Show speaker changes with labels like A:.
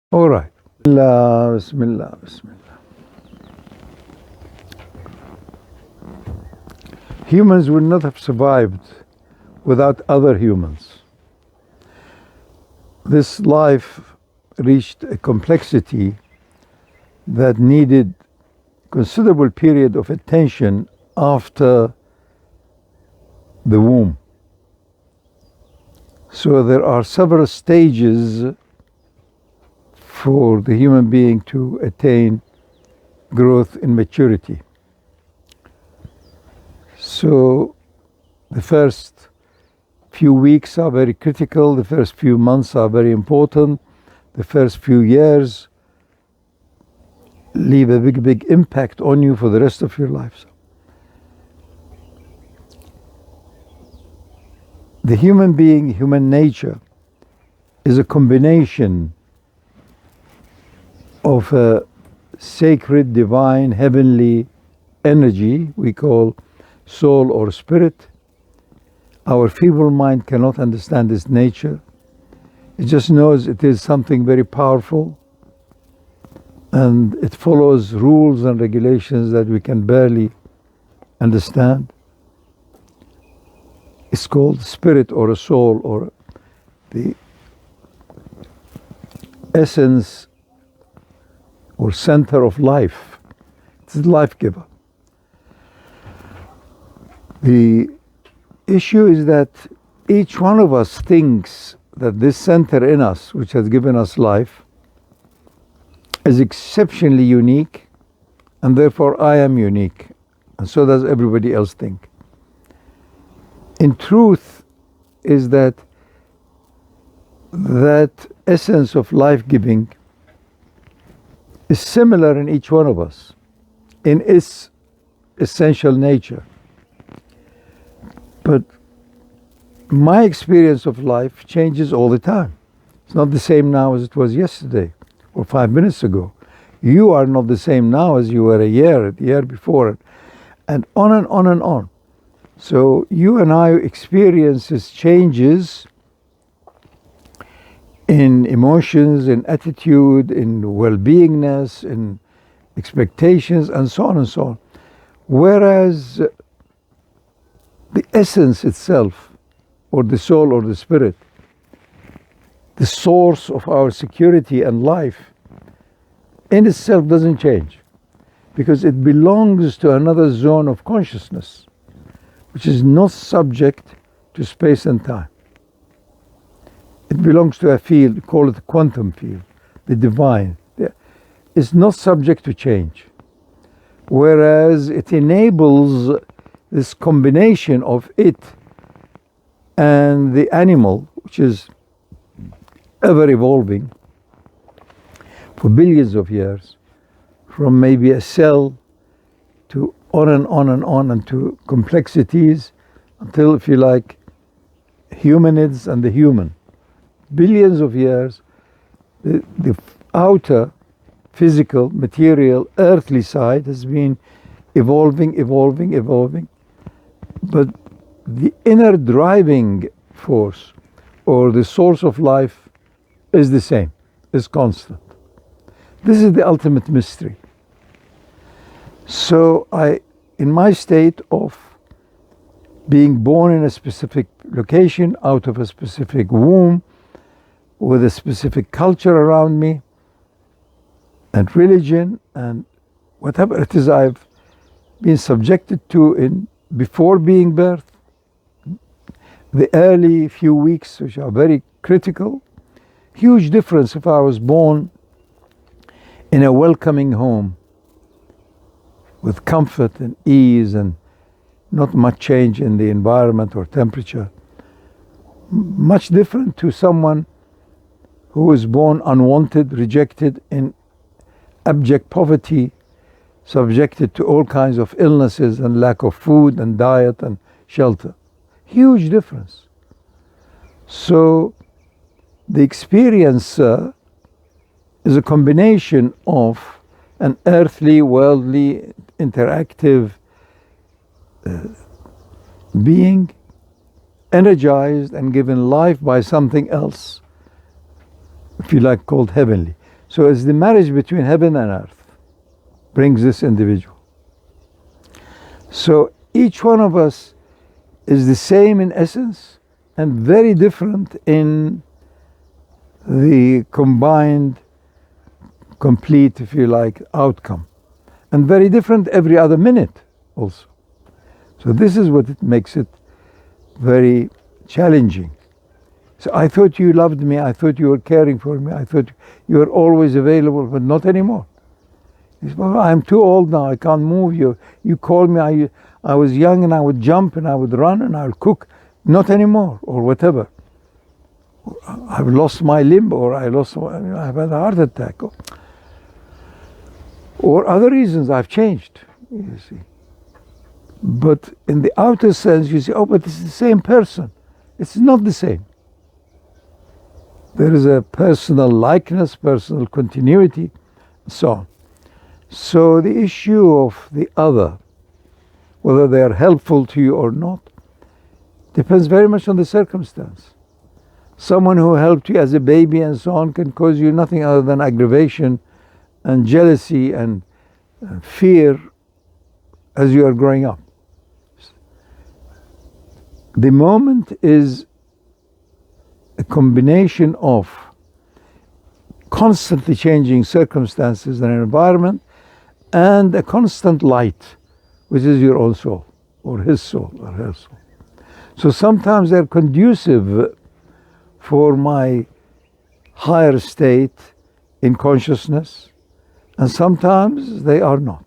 A: All right. Bismillah, Bismillah, Bismillah. Humans would not have survived without other humans. This life reached a complexity that needed considerable period of attention after the womb. So there are several stages for the human being to attain growth in maturity. So the first few weeks are very critical, the first few months are very important, the first few years leave a big impact on you for the rest of your life. The human being, human nature, is a combination of a sacred, divine, heavenly energy we call soul or spirit. Our feeble mind cannot understand its nature. It just knows it is something very powerful, and it follows rules and regulations that we can barely understand. It's called spirit or a soul, or the essence or center of life. It's the life giver. The issue is that each one of us thinks that this center in us, which has given us life, is exceptionally unique, and therefore I am unique, and so does everybody else think. In truth is that essence of life-giving is similar in each one of us, in its essential nature. But my experience of life changes all the time. It's not the same now as it was yesterday or 5 minutes ago. You are not the same now as you were the year before, and on and on and on. So you and I experiences changes in emotions, in attitude, in well-beingness, in expectations, and so on and so on. Whereas the essence itself, or the soul or the spirit, the source of our security and life, in itself doesn't change, because it belongs to another zone of consciousness, which is not subject to space and time. It belongs to a field, call it the quantum field, the divine. It's not subject to change. Whereas it enables this combination of it and the animal, which is ever evolving for billions of years, from maybe a cell to on and on and on, and to complexities until, if you like, humanids and the human. Billions of years, the outer physical, material, earthly side has been evolving, but the inner driving force or the source of life is the same, is constant. This is the ultimate mystery. So in my state of being born in a specific location, out of a specific womb, with a specific culture around me, and religion, and whatever it is I've been subjected to before being birthed, the early few weeks, which are very critical, huge difference if I was born in a welcoming home with comfort and ease and not much change in the environment or temperature. Much different to someone who was born unwanted, rejected, in abject poverty, subjected to all kinds of illnesses and lack of food and diet and shelter. Huge difference. So the experience is a combination of an earthly, worldly, interactive being, energized and given life by something else, if you like, called heavenly. So it's the marriage between heaven and earth brings this individual. So each one of us is the same in essence and very different in the combined, complete, if you like, outcome. And very different every other minute also. So this is what it makes it very challenging. So I thought you loved me, I thought you were caring for me, I thought you were always available, but not anymore. He said, well, I'm too old now, I can't move you. You called me, I was young and I would jump and I would run and I would cook. Not anymore, or whatever. I've lost my limb, or I've had a heart attack. Or other reasons, I've changed, you see. But in the outer sense, you say, oh, but it's the same person. It's not the same. There is a personal likeness, personal continuity, and so on. So the issue of the other, whether they are helpful to you or not, depends very much on the circumstance. Someone who helped you as a baby and so on can cause you nothing other than aggravation and jealousy and fear as you are growing up. The moment is a combination of constantly changing circumstances and environment and a constant light, which is your own soul, or his soul, or her soul. So sometimes they're conducive for my higher state in consciousness, and sometimes they are not.